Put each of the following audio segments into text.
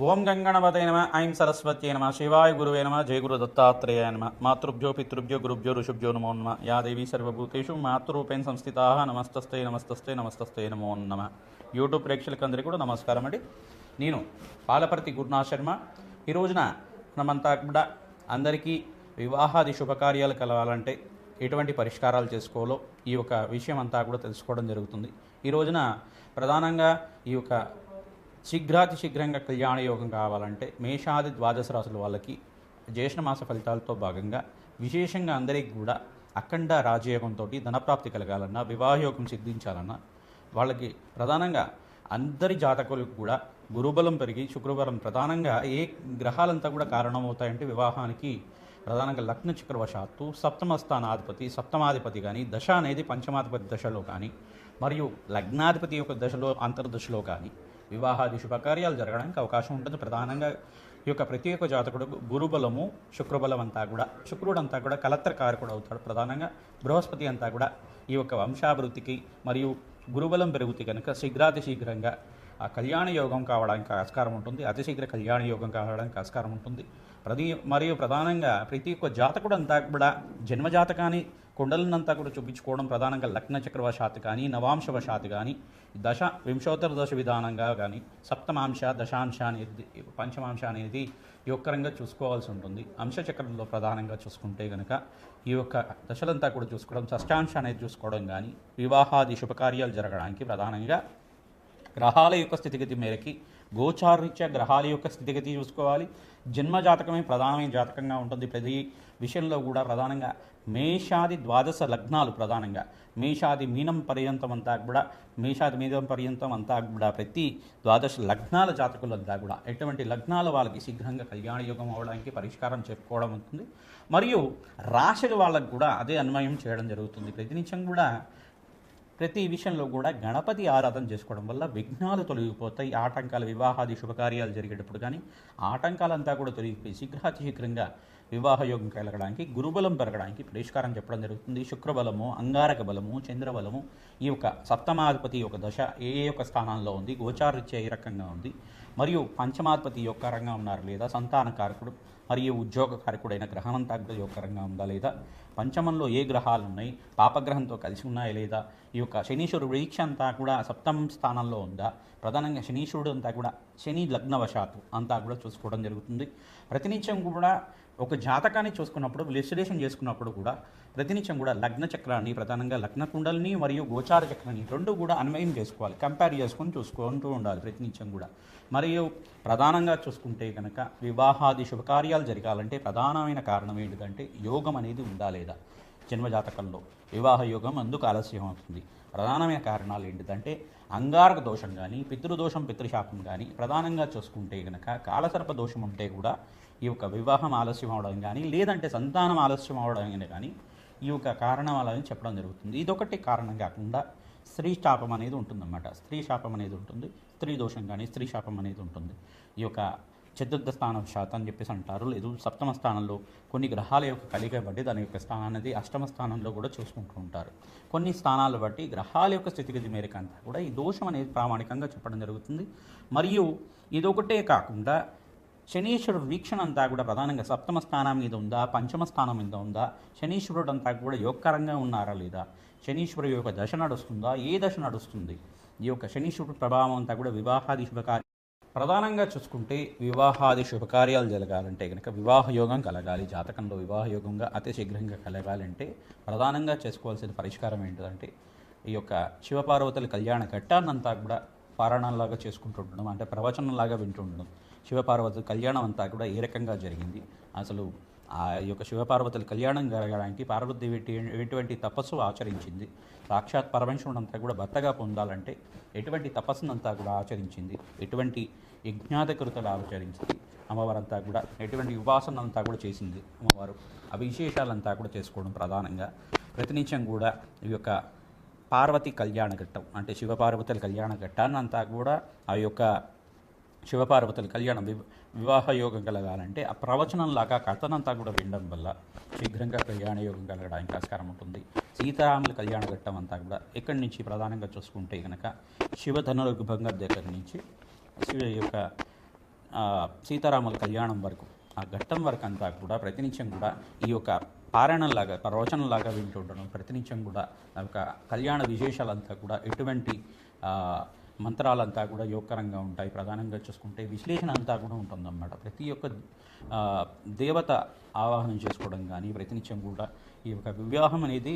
ఓం గంగణపతయ నమ ఐం సరస్వత్యై నమ శివాయ గురువే నమ జయ గురు దత్తాత్రేయాయ నమ మాతృభ్యో పితృభ్యో గురుభ్యో ఋషుభ్యో నమో నమ యా దేవీ సర్వభూతేషు మాతృరూపేణ సంస్థితా నమస్తస్తే నమస్తస్తే నమస్తస్తే నమో నమ. యూట్యూబ్ ప్రేక్షకులందరికీ కూడా నమస్కారం అండి. నేను పాలపర్తి గురునాథ్ శర్మ. ఈ రోజున మనమంతా కూడా అందరికీ వివాహాది శుభకార్యాలు కలవాలంటే ఎటువంటి పరిష్కారాలు చేసుకోవాలో ఈ యొక్క విషయం అంతా కూడా తెలుసుకోవడం జరుగుతుంది. ఈ రోజున ప్రధానంగా ఈ యొక్క శీఘ్రాతి శీఘ్రంగా కళ్యాణ యోగం కావాలంటే మేషాది ద్వాదశ రాశుల వాళ్ళకి జ్యేష్ఠమాస ఫలితాలతో భాగంగా విశేషంగా అందరికీ కూడా అఖండ రాజయోగంతో ధనప్రాప్తి కలగాలన్నా వివాహయోగం సిద్ధించాలన్నా వాళ్ళకి ప్రధానంగా అందరి జాతకులకు కూడా గురుబలం పెరిగి శుక్రబలం ప్రధానంగా ఏ గ్రహాలంతా కూడా కారణమవుతాయంటే వివాహానికి ప్రధానంగా లగ్న చక్రవశాత్తు సప్తమ స్థానాధిపతి సప్తమాధిపతి కానీ దశ అనేది పంచమాధిపతి దశలో కానీ మరియు లగ్నాధిపతి యొక్క దశలో అంతర్దశలో కానీ వివాహాది శుభకార్యాలు జరగడానికి అవకాశం ఉంటుంది. ప్రధానంగా ఈ యొక్క ప్రతి ఒక్క జాతకుడు గురుబలము శుక్రబలం అంతా కూడా శుక్రుడు అంతా కూడా కలత్ర కారకుడు అవుతాడు. ప్రధానంగా బృహస్పతి అంతా కూడా ఈ యొక్క వంశాభివృద్ధికి మరియు గురుబలం పెరుగుతుంది కనుక శీఘ్రాతి శీఘ్రంగా ఆ కళ్యాణ యోగం కావడానికి ఆస్కారం ఉంటుంది. అతి శీఘ్ర కళ్యాణ యోగం కావడానికి ఆస్కారం ఉంటుంది. మరియు ప్రధానంగా ప్రతి ఒక్క జాతకుడు అంతా కూడా జన్మజాతకాన్ని కుండలనంతా కూడా చూపించుకోవడం ప్రధానంగా లగ్న చక్రవశాత్తు కానీ నవాంశవశాత్తు కానీ దశ వింశోత్తర దశ విధానంగా కానీ సప్తమాంశ దశాంశ అనేది పంచమాంశ అనేది యొక్కరంగా చూసుకోవాల్సి ఉంటుంది. అంశచక్రంలో ప్రధానంగా చూసుకుంటే కనుక ఈ యొక్క దశలంతా కూడా చూసుకోవడం షష్టాంశ అనేది చూసుకోవడం కానీ వివాహాది శుభకార్యాలు జరగడానికి ప్రధానంగా గ్రహాల యొక్క స్థితిగతి మేరకి గోచారరీత్యా గ్రహాల యొక్క స్థితిగతి చూసుకోవాలి. జన్మజాతకమే ప్రధానమైన జాతకంగా ఉంటుంది. ప్రతి విషయంలో కూడా ప్రధానంగా మేషాది ద్వాదశ లగ్నాలు ప్రధానంగా మేషాది మీనం పర్యంతం అంతా కూడా మేషాది మీనం పర్యంతం అంతా కూడా ప్రతి ద్వాదశ లగ్నాల జాతకులంతా కూడా ఎటువంటి లగ్నాల వాళ్ళకి శీఘ్రంగా కళ్యాణ యోగం అవ్వడానికి పరిష్కారం చెప్పుకోవడం ఉంటుంది. మరియు రాశుల వాళ్ళకు కూడా అదే అన్వయం చేయడం జరుగుతుంది. ప్రతినిత్యం కూడా ప్రతి విషయంలో కూడా గణపతి ఆరాధన చేసుకోవడం వల్ల విఘ్నాలు తొలగిపోతాయి. ఆటంకాలు వివాహాది శుభకార్యాలు జరిగేటప్పుడు కానీ ఆటంకాలంతా కూడా తొలగిపోయి శీఘ్రాతి శీఘ్రంగా వివాహయోగం కలగడానికి గురుబలం పెరగడానికి పరిష్కారం చెప్పడం జరుగుతుంది. శుక్రబలము అంగారక బలము చంద్రబలము ఈ యొక్క సప్తమాధిపతి యొక్క దశ ఏ యొక్క స్థానాల్లో ఉంది, గోచారరీత్యా ఏ రకంగా ఉంది, మరియు పంచమాధిపతి యొక్క రంగా ఉన్నారు లేదా సంతాన కారకుడు మరియు ఉద్యోగ కారకుడైన గ్రహం అంతా యొక్కరంగా ఉందా లేదా, పంచమంలో ఏ గ్రహాలు ఉన్నాయి, పాపగ్రహంతో కలిసి ఉన్నాయా లేదా, ఈ యొక్క శనీశ్వరుడు వీక్ష అంతా కూడా సప్తమ స్థానంలో ఉందా, ప్రధానంగా శనీశ్వరుడు అంతా కూడా శని లగ్నవశాత్తు అంతా కూడా చూసుకోవడం జరుగుతుంది. ప్రతినిత్యం కూడా ఒక జాతకాన్ని చూసుకున్నప్పుడు విశ్లేషణ చేసుకున్నప్పుడు కూడా ప్రతినిత్యం కూడా లగ్న చక్రాన్ని ప్రధానంగా లగ్న కుండలిని మరియు గోచార చక్రాన్ని రెండు కూడా అన్వయం చేసుకోవాలి, కంపేర్ చేసుకొని చూసుకుంటూ ఉండాలి ప్రతినిత్యం కూడా. మరియు ప్రధానంగా చూసుకుంటే కనుక వివాహాది శుభకార్యాలు జరగాలంటే ప్రధానమైన కారణం ఏంటిదంటే యోగం అనేది ఉందా లేదా. జన్మజాతకంలో వివాహ యోగం అందుకు ఆలస్యం అవుతుంది. ప్రధానమైన కారణాలు ఏంటిదంటే అంగారక దోషం కానీ పితృదోషం పితృశాపం కానీ ప్రధానంగా చూసుకుంటే కనుక కాలసర్ప దోషం ఉంటే కూడా ఈ యొక్క వివాహం ఆలస్యం అవడం కానీ లేదంటే సంతానం ఆలస్యం అవడం కానీ ఈ యొక్క కారణాలని చెప్పడం జరుగుతుంది. ఇదొకటి కారణం కాకుండా స్త్రీ శాపం అనేది ఉంటుందన్నమాట. స్త్రీ శాపం అనేది ఉంటుంది, స్త్రీ దోషం కానీ స్త్రీ శాపం అనేది ఉంటుంది. ఈ యొక్క చతుర్థ స్థానం శాతం అని చెప్పేసి అంటారు. లేదు సప్తమ స్థానంలో కొన్ని గ్రహాల యొక్క కలిగ బట్టి దాని యొక్క స్థానాన్ని అష్టమ స్థానంలో కూడా చూసుకుంటూ ఉంటారు. కొన్ని స్థానాలు బట్టి గ్రహాల యొక్క స్థితిగతి మేరకు అంతా కూడా ఈ దోషం అనేది ప్రామాణికంగా చెప్పడం జరుగుతుంది. మరియు ఇదొకటే కాకుండా శనీశ్వరుడు వీక్షణ అంతా కూడా ప్రధానంగా సప్తమ స్థానం మీద ఉందా, పంచమ స్థానం మీద ఉందా, శనీశ్వరుడు అంతా కూడా యోగకరంగా ఉన్నారా లేదా, శనీశ్వరుడు యొక్క దశ నడుస్తుందా, ఏ దశ నడుస్తుంది, ఈ యొక్క శనీశ్వరుడు ప్రభావం అంతా కూడా వివాహాది శుభకార్యాలు ప్రధానంగా చూసుకుంటే వివాహాది శుభకార్యాలు జరగాలంటే కనుక వివాహ యోగం కలగాలి. జాతకంలో వివాహ యోగంగా అతి శీఘ్రంగా కలగాలంటే ప్రధానంగా చేసుకోవాల్సిన పరిష్కారం ఏంటంటే ఈ యొక్క శివపార్వతుల కళ్యాణ ఘట్టాన్నంతా కూడా పారాయణంలాగా చేసుకుంటుండడం, అంటే ప్రవచనంలాగా వింటుండడం. శివపార్వతుల కళ్యాణం అంతా కూడా ఏ రకంగా జరిగింది, అసలు ఆ యొక్క శివపార్వతుల కళ్యాణం జరగడానికి పార్వతీదేవి ఎటువంటి తపస్సు ఆచరించింది, సాక్షాత్ పరమేశ్వరుడు అంతా కూడా భర్తగా పొందాలంటే ఎటువంటి తపస్సునంతా కూడా ఆచరించింది, ఎటువంటి యజ్ఞాధికృతలు ఆచరించింది అమ్మవారంతా కూడా, ఎటువంటి ఉపాసనంతా కూడా చేసింది అమ్మవారు, ఆ విశేషాలంతా కూడా చేసుకోవడం ప్రధానంగా. ప్రతినిత్యం కూడా ఈ యొక్క పార్వతి కళ్యాణ ఘట్టం అంటే శివపార్వతుల కళ్యాణ ఘట్టాన్ని అంతా కూడా ఆ యొక్క శివపార్వతుల కళ్యాణం వివాహ యోగం కలగాలంటే ఆ ప్రవచనంలాగా కథనంతా కూడా వినడం వల్ల శీఘ్రంగా కళ్యాణ యోగం కలగడానికి ఆస్కారం ఉంటుంది. సీతారాముల కళ్యాణ ఘట్టం అంతా కూడా ఇక్కడి నుంచి ప్రధానంగా చూసుకుంటే కనుక శివధనుర్భంగ దగ్గర నుంచి శివ యొక్క సీతారాముల కళ్యాణం వరకు, ఆ ఘట్టం వరకు అంతా కూడా ప్రతినిత్యం కూడా ఈ యొక్క పారాయణంలాగా, ప్రవచనంలాగా వింటూ ఉండడం, ప్రతినిత్యం కూడా ఆ యొక్క కళ్యాణ విశేషాలంతా కూడా ఎటువంటి మంత్రాలంతా కూడా యోగకరంగా ఉంటాయి. ప్రధానంగా చూసుకుంటే విశ్లేషణ అంతా కూడా ఉంటుందన్నమాట. ప్రతి ఒక్క దేవత ఆవాహనం చేసుకోవడం కానీ, ప్రతినిత్యం కూడా ఈ యొక్క వివాహం అనేది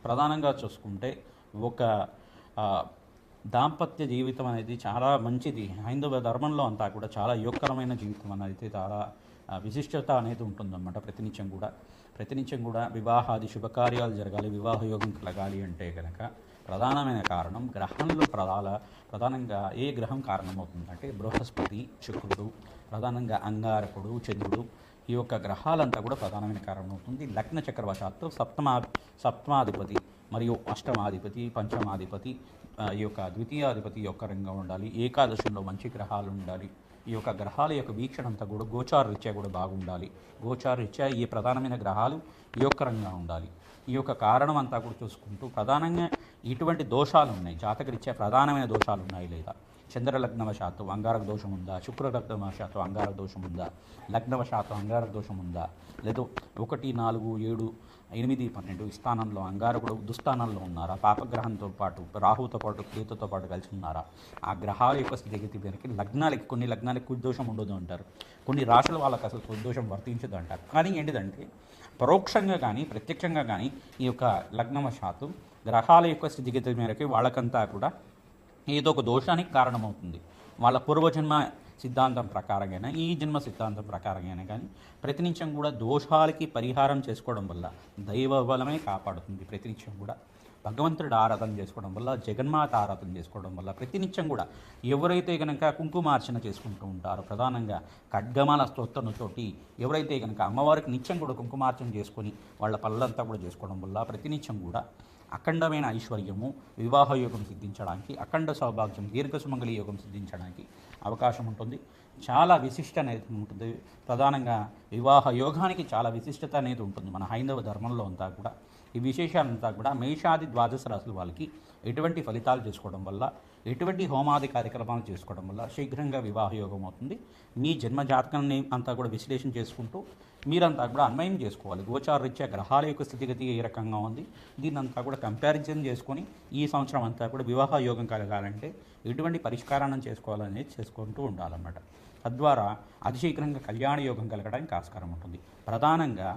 ప్రధానంగా చూసుకుంటే ఒక దాంపత్య జీవితం అనేది చాలా మంచిది. హైందవ ధర్మంలో అంతా కూడా చాలా యోగకరమైన జీవితం అనేది చాలా విశిష్టత అనేది ఉంటుందన్నమాట. ప్రతినిత్యం కూడా వివాహాది శుభకార్యాలు జరగాలి, వివాహ యోగం కలగాలి అంటే కనుక ప్రధానమైన కారణం గ్రహంలో ప్రధానంగా ఏ గ్రహం కారణమవుతుందంటే బృహస్పతి, శుక్రుడు, ప్రధానంగా అంగారకుడు, చంద్రుడు, ఈ యొక్క గ్రహాలంతా కూడా ప్రధానమైన కారణం అవుతుంది. లగ్న చక్రవశాత్తు సప్తమాధిపతి మరియు అష్టమాధిపతి, పంచమాధిపతి, ఈ యొక్క ద్వితీయాధిపతి యొక్క రంగా ఉండాలి. ఏకాదశంలో మంచి గ్రహాలు ఉండాలి. ఈ యొక్క గ్రహాల యొక్క వీక్షణ అంతా కూడా గోచార రీత్యా కూడా బాగుండాలి. గోచార రీత్యా ఈ ప్రధానమైన గ్రహాలు యోగకరంగా ఉండాలి. ఈ యొక్క కారణం అంతా కూడా చూసుకుంటూ ప్రధానంగా ఇటువంటి దోషాలు ఉన్నాయి, జాతకరీత్యా ప్రధానమైన దోషాలు ఉన్నాయి. లేదా చంద్రలగ్నవశాత్తు అంగారక దోషం ఉందా, శుక్రలగ్నవశాత్తు అంగారక దోషం ఉందా, లగ్నవశాత్తు అంగారక దోషం ఉందా, లేదు 1, 4, 7, 8, 12 స్థానంలో అంగారకుడు దుస్థానంలో ఉన్నారా, పాపగ్రహంతో పాటు రాహుతో పాటు కేతుతో పాటు కలిసి ఉన్నారా, ఆ గ్రహాల యొక్క స్థితిగతి మేరకి కొన్ని లగ్నాలకి కుదోషం ఉండదు అంటారు, కొన్ని రాశుల వాళ్ళకి అసలు కుదోషం వర్తించదు అంటారు. కానీ ఏంటిదంటే పరోక్షంగా కానీ ప్రత్యక్షంగా కానీ ఈ యొక్క లగ్నవశాత్తు గ్రహాల యొక్క స్థితిగతి మేరకి వాళ్ళకంతా కూడా ఏదో ఒక దోషానికి కారణమవుతుంది. వాళ్ళ పూర్వజన్మ సిద్ధాంతం ప్రకారంగానే, ఈ జన్మ సిద్ధాంతం ప్రకారంగానే కానీ ప్రతినిత్యం కూడా దోషాలకి పరిహారం చేసుకోవడం వల్ల దైవ బలమే కాపాడుతుంది. ప్రతినిత్యం కూడా భగవంతుడి ఆరాధన చేసుకోవడం వల్ల, జగన్మాత ఆరాధన చేసుకోవడం వల్ల, ప్రతినిత్యం కూడా ఎవరైతే కనుక కుంకుమార్చన చేసుకుంటూ ఉంటారో, ప్రధానంగా ఖడ్గమాల స్తోత్రంతోటి ఎవరైతే కనుక అమ్మవారికి నిత్యం కూడా కుంకుమార్చన చేసుకొని వాళ్ళ పనులంతా కూడా చేసుకోవడం వల్ల ప్రతినిత్యం కూడా అఖండమైన ఐశ్వర్యము, వివాహ యోగం సిద్ధించడానికి, అఖండ సౌభాగ్యం, దీర్ఘసుమంగళి యోగం సిద్ధించడానికి అవకాశం ఉంటుంది. చాలా విశిష్ట అనేది ఉంటుంది. ప్రధానంగా వివాహ యోగానికి చాలా విశిష్టత అనేది ఉంటుంది మన హైందవ ధర్మంలో అంతా కూడా. ఈ విశేషాలంతా కూడా మేషాది ద్వాదశ రాశుల వాళ్ళకి ఎటువంటి ఫలితాలు చేసుకోవడం వల్ల, ఎటువంటి హోమాది కార్యక్రమాలు చేసుకోవడం వల్ల శీఘ్రంగా వివాహ యోగం అవుతుంది. మీ జన్మ జాతకాన్ని అంతా కూడా విశ్లేషణ చేసుకుంటూ మీరంతా కూడా అన్వయం చేసుకోవాలి. గోచార రీత్యా గ్రహాల యొక్క స్థితిగతి ఏ రకంగా ఉంది, దీన్నంతా కూడా కంపారిజన్ చేసుకొని ఈ సంవత్సరం అంతా కూడా వివాహ యోగం కలగాలంటే ఎటువంటి పరిష్కారాన్ని చేసుకోవాలనేది చేసుకుంటూ ఉండాలన్నమాట. తద్వారా అతిశీఘ్రంగా కళ్యాణ యోగం కలగడానికి ఆస్కారం ఉంటుంది. ప్రధానంగా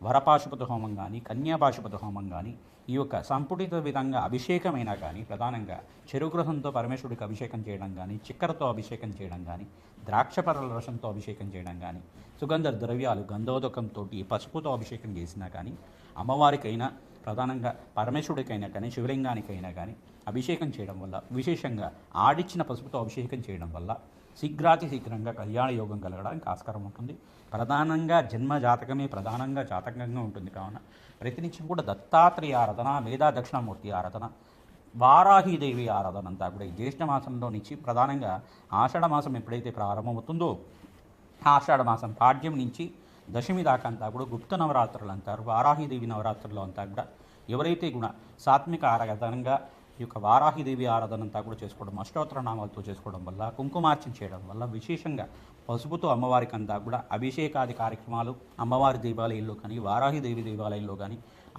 వరపాశుపత హోమం కానీ, కన్యాపాశుపత హోమం కానీ, ఈ యొక్క సంపుటిత విధంగా అభిషేకమైనా కానీ, ప్రధానంగా చెరుగ్రహంతో పరమేశ్వరుడికి అభిషేకం చేయడం కానీ, చక్కెరతో అభిషేకం చేయడం కానీ, ద్రాక్షపరల రసంతో అభిషేకం చేయడం కానీ, సుగంధ ద్రవ్యాలు గంధోదకంతో పసుపుతో అభిషేకం చేసినా కానీ, అమ్మవారికైనా ప్రధానంగా పరమేశ్వరుడికైనా కానీ, శివలింగానికైనా కానీ అభిషేకం చేయడం వల్ల, విశేషంగా ఆడిచ్చిన పసుపుతో అభిషేకం చేయడం వల్ల శీఘ్రంగా కళ్యాణ యోగం కలగడానికి ఆస్కారం ఉంటుంది. ప్రధానంగా జన్మ జాతకమే ప్రధానంగా జాతకంగా ఉంటుంది. కావున ప్రతినిత్యం కూడా దత్తాత్రేయ ఆరాధన, మేధా దక్షిణామూర్తి ఆరాధన, వారాహీదేవి ఆరాధన అంతా కూడా ఈ జ్యేష్ఠ మాసంలో నుంచి ప్రధానంగా ఆషాఢ మాసం ఎప్పుడైతే ప్రారంభమవుతుందో ఆషాఢ మాసం పాడ్యం నుంచి దశమి దాకా అంతా కూడా గుప్త నవరాత్రులు అంటారు. వారాహీదేవి నవరాత్రుల్లో అంతా కూడా ఎవరైతే కూడా సాత్విక ఆరాధనంగా ఈ యొక్క వారాహిదేవి ఆరాధన అంతా కూడా చేసుకోవడం, అష్టోత్తర నామాలతో చేసుకోవడం వల్ల, కుంకుమార్చన చేయడం వల్ల, విశేషంగా పసుపుతో అమ్మవారికి అంతా కూడా అభిషేకాది కార్యక్రమాలు అమ్మవారి దేవాలయంలో కానీ, వారాహిదేవి దేవాలయంలో కానీ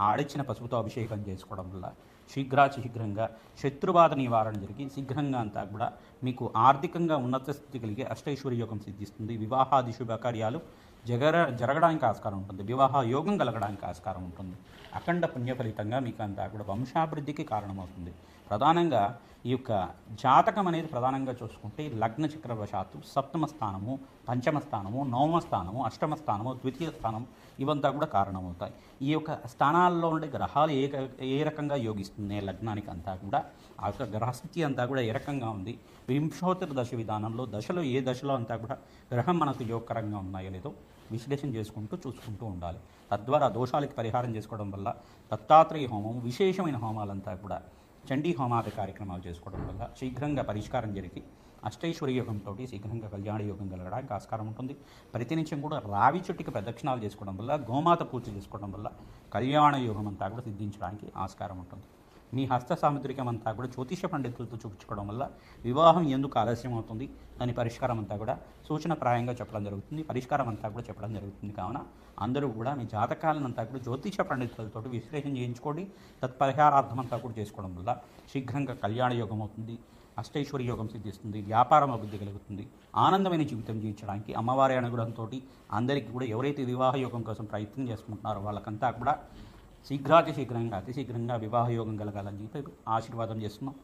ఆడిచ్చిన పసుపుతో అభిషేకం చేసుకోవడం వల్ల శీఘ్రంగా శత్రుబాధ నివారణ జరిగి శీఘ్రంగా అంతా కూడా మీకు ఆర్థికంగా ఉన్నత స్థితి కలిగే అష్టైశ్వర్య యోగం సిద్ధిస్తుంది. వివాహాది శుభకార్యాలు జరగడానికి ఆస్కారం ఉంటుంది. వివాహ యోగం కలగడానికి ఆస్కారం ఉంటుంది. అఖండ పుణ్య ఫలితంగా మీకు అంతా కూడా వంశాభివృద్ధికి కారణమవుతుంది. ప్రధానంగా ఈ యొక్క జాతకం అనేది ప్రధానంగా చూసుకుంటే లగ్న చక్రవశాత్తు సప్తమ స్థానము, పంచమ స్థానము, నవమ స్థానము, అష్టమ స్థానము, ద్వితీయ స్థానం ఇవంతా కూడా కారణమవుతాయి. ఈ యొక్క స్థానాల్లో ఉండే గ్రహాలు ఏ రకంగా యోగిస్తున్నాయి లగ్నానికి అంతా కూడా, ఆ యొక్క గ్రహస్థితి అంతా కూడా ఏ రకంగా ఉంది, వింశోత్తర దశ విధానంలో దశలో ఏ దశలో అంతా కూడా గ్రహం మనకు యోగకరంగా ఉన్నాయో లేదో విశ్లేషణ చూసుకుంటూ ఉండాలి. తద్వారా దోషాలకి పరిహారం చేసుకోవడం వల్ల దత్తాత్రేయ హోమం, విశేషమైన హోమాలంతా కూడా చండీ హోమాది కార్యక్రమాలు చేసుకోవడం వల్ల శీఘ్రంగా పరిష్కారం జరిగి అష్టైశ్వర్య యోగంతో శీఘ్రంగా కళ్యాణ యోగం కలగడానికి ఆస్కారం ఉంటుంది. ప్రతినిత్యం కూడా రావి చెట్టుకి ప్రదక్షిణాలు చేసుకోవడం వల్ల, గోమాత పూజ చేసుకోవడం వల్ల కళ్యాణ యోగం అంతా కూడా సిద్ధించడానికి ఆస్కారం ఉంటుంది. మీ హస్త సాముద్రికం అంతా కూడా జ్యోతిష పండితులతో చూపించుకోవడం వల్ల వివాహం ఎందుకు ఆలస్యం అవుతుంది దాని పరిష్కారం అంతా కూడా సూచనప్రాయంగా చెప్పడం జరుగుతుంది, పరిష్కారం అంతా కూడా చెప్పడం జరుగుతుంది. కావున అందరూ కూడా మీ జాతకాలనంతా కూడా జ్యోతిష పండితులతో విశ్లేషణ చేయించుకోండి. తత్పరిహారార్థం అంతా కూడా చేసుకోవడం వల్ల శీఘ్రంగా కళ్యాణ యోగం అవుతుంది, అష్టైశ్వర్య యోగం సిద్ధిస్తుంది, వ్యాపారం అభివృద్ధి కలుగుతుంది. ఆనందమైన జీవితం జీవించడానికి అమ్మవారి అనుగ్రహంతో అందరికీ కూడా ఎవరైతే వివాహ యోగం కోసం ప్రయత్నం చేసుకుంటున్నారో వాళ్ళకంతా కూడా అతి శీఘ్రంగా వివాహ యోగం కలగాలని చెప్పి ఆశీర్వాదం చేస్తున్నాం.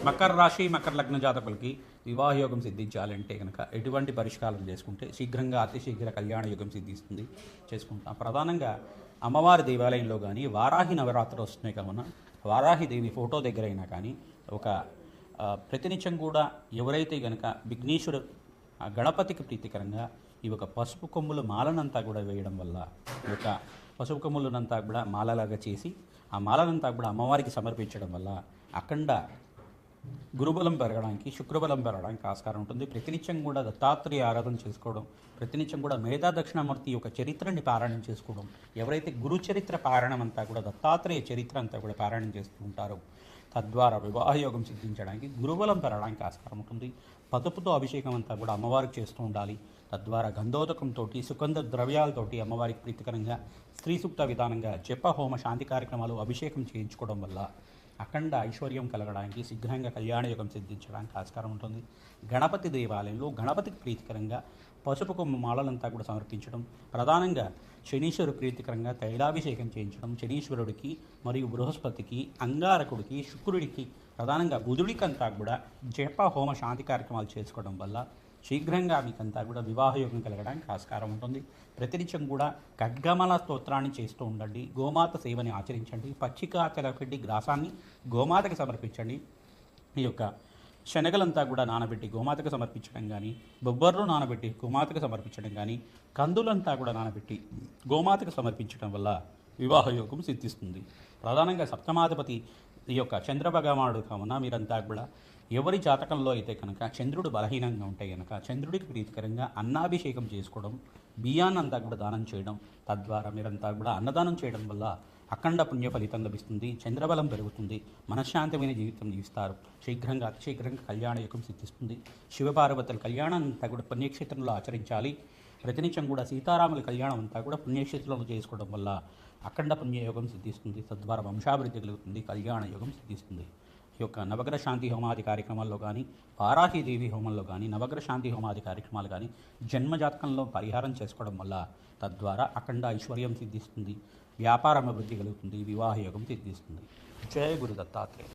మకర రాశి మకర లగ్న జాతకులకి వివాహ యోగం సిద్ధించాలంటే కనుక ఎటువంటి పరిష్కారం చేసుకుంటే శీఘ్రంగా అతి శీఘ్ర కళ్యాణ యోగం సిద్ధిస్తుంది చేసుకుంటాం. ప్రధానంగా అమ్మవారి దేవాలయంలో కానీ వారాహి నవరాత్రులు వస్తున్నాయి కావున వారాహి దేవి ఫోటో దగ్గర అయినా కానీ ఒక ప్రతినిత్యం కూడా ఎవరైతే కనుక విఘ్నేశ్వరు గణపతికి ప్రీతికరంగా ఈ ఒక పసుపు కొమ్ముల మాలనంతా కూడా వేయడం వల్ల ఈ యొక్క పసుపు కొమ్ములనంతా కూడా మాలలాగా చేసి ఆ మాలనంతా కూడా అమ్మవారికి సమర్పించడం వల్ల అఖండ గురుబలం పెరగడానికి శుక్రబలం పెరగడానికి ఆస్కారం ఉంటుంది. ప్రతినిత్యం కూడా దత్తాత్రేయ ఆరాధన చేసుకోవడం, ప్రతినిత్యం కూడా మేధా దక్షిణామూర్తి యొక్క చరిత్రని పారాయణం చేసుకోవడం, ఎవరైతే గురు చరిత్ర పారాయణం అంతా కూడా దత్తాత్రేయ చరిత్ర అంతా కూడా పారాయణం చేస్తూ ఉంటారో తద్వారా వివాహయోగం సిద్ధించడానికి గురుబలం పెరగడానికి ఆస్కారం ఉంటుంది. పసుపుతో అభిషేకం అంతా కూడా అమ్మవారికి చేస్తూ ఉండాలి. తద్వారా గంధోదకంతో సుగంధ ద్రవ్యాలతోటి అమ్మవారికి ప్రీతికరంగా స్త్రీ సూక్త విధానంగా జప హోమ శాంతి కార్యక్రమాలు అభిషేకం చేయించుకోవడం వల్ల అఖండ ఐశ్వర్యం కలగడానికి శీఘ్రంగా కళ్యాణయోగం సిద్ధించడానికి ఆస్కారం ఉంటుంది. గణపతి దేవాలయంలో గణపతికి ప్రీతికరంగా పసుపు కొమ్ము మాలలంతా కూడా సమర్పించడం, ప్రధానంగా శనీశ్వరు ప్రీతికరంగా తైలాభిషేకం చేయించడం, శనీశ్వరుడికి మరియు బృహస్పతికి అంగారకుడికి శుక్రుడికి ప్రధానంగా బుధుడికంతా కూడా జప హోమ శాంతి కార్యక్రమాలు చేసుకోవడం వల్ల శీఘ్రంగా మీకంతా కూడా వివాహయోగం కలగడానికి ఆస్కారం ఉంటుంది. ప్రతినిత్యం కూడా ఖడ్గమల స్తోత్రాన్ని చేస్తూ ఉండండి. గోమాత సేవని ఆచరించండి. పచ్చిక తెలపెట్టి గ్రాసాన్ని గోమాతకి సమర్పించండి. ఈ యొక్క శనగలంతా కూడా నానబెట్టి గోమాతకు సమర్పించడం కానీ, బొబ్బర్లు నానబెట్టి గోమాతకు సమర్పించడం కానీ, కందులంతా కూడా నానబెట్టి గోమాతకు సమర్పించడం వల్ల వివాహయోగం సిద్ధిస్తుంది. ప్రధానంగా సప్తమాధిపతి ఈ యొక్క చంద్రభగవానుడు కావున మీరంతా కూడా ఎవరి జాతకంలో అయితే కనుక చంద్రుడు బలహీనంగా ఉంటే కనుక చంద్రుడికి ప్రీతికరంగా అన్నాభిషేకం చేసుకోవడం, బియ్యాన్ని అంతా కూడా దానం చేయడం, తద్వారా మీరంతా కూడా అన్నదానం చేయడం వల్ల అఖండ పుణ్య ఫలితం లభిస్తుంది, చంద్రబలం పెరుగుతుంది, మనశ్శాంతమైన జీవితం జీవిస్తారు. అతి శీఘ్రంగా కళ్యాణయోగం సిద్ధిస్తుంది. శివపార్వతుల కళ్యాణం అంతా కూడా పుణ్యక్షేత్రంలో ఆచరించాలి. ప్రతినిత్యం కూడా సీతారాముల కళ్యాణం అంతా కూడా పుణ్యక్షేత్రంలో చేసుకోవడం వల్ల అఖండ పుణ్యయోగం సిద్ధిస్తుంది. తద్వారా వంశాభివృద్ధి కలుగుతుంది, కళ్యాణయోగం సిద్ధిస్తుంది. ఈ యొక్క నవగ్రహ శాంతి హోమాది కార్యక్రమాల్లో కానీ, వారాహిదేవి హోమంలో కానీ, నవగ్రహ శాంతి హోమాది కార్యక్రమాలు కానీ జన్మజాతకంలో పరిహారం చేసుకోవడం వల్ల తద్వారా అఖండ ఐశ్వర్యం సిద్ధిస్తుంది, వ్యాపారం అభివృద్ధి కలుగుతుంది, వివాహయోగం సిద్ధిస్తుంది. జయ గురు దత్తాత్రేయ.